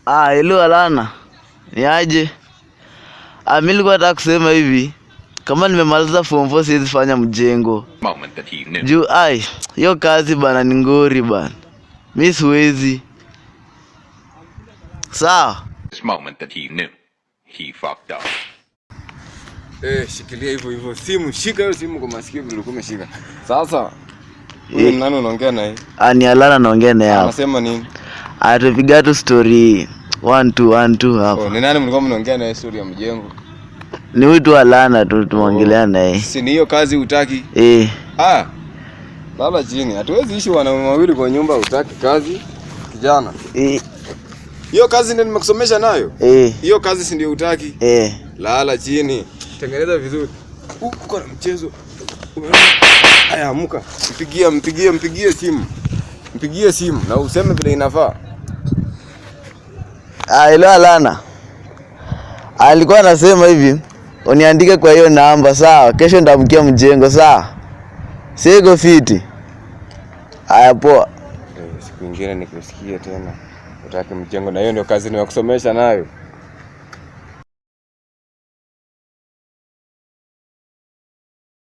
Hello Alana. Ni aje? Mimi nilikuwa nataka kusema hivi. Kama nimemaliza form 4 siwezi fanya mjengo. Juu hiyo kazi bana ni ngori bana. Mimi siwezi. Sawa. This moment that he knew he fucked up. Shikilia hivyo simu, shika hiyo simu kwa masikio vile ulikuwa umeshika. Sasa wewe nani unaongea naye? Ni Alana naongea naye hapa. Anasema nini? Tupiga tu story 1 hapa. Ni nani mlikuwa mnaongea naye story ya mjengo? Ni wewe tu Alana tu tumeongelea naye. Si ni hiyo kazi hutaki? Lala chini. Hatuwezi ishi wanaume wawili kwa nyumba hutaki kazi kijana. Hiyo kazi ndio nimekusomesha nayo? Hiyo kazi si ndio hutaki? Lala chini. Tengeneza vizuri. Uko na mchezo. Haya amka. Mpigie simu na useme vile inafaa. Hello Alana. Alikuwa anasema hivi, uniandike kwa hiyo namba sawa, kesho ndamkia mjengo sawa. Siko fiti. Haya poa. Siku nyingine nikusikie tena. Utaki mjengo na hiyo ndio kazi nimekusomesha nayo.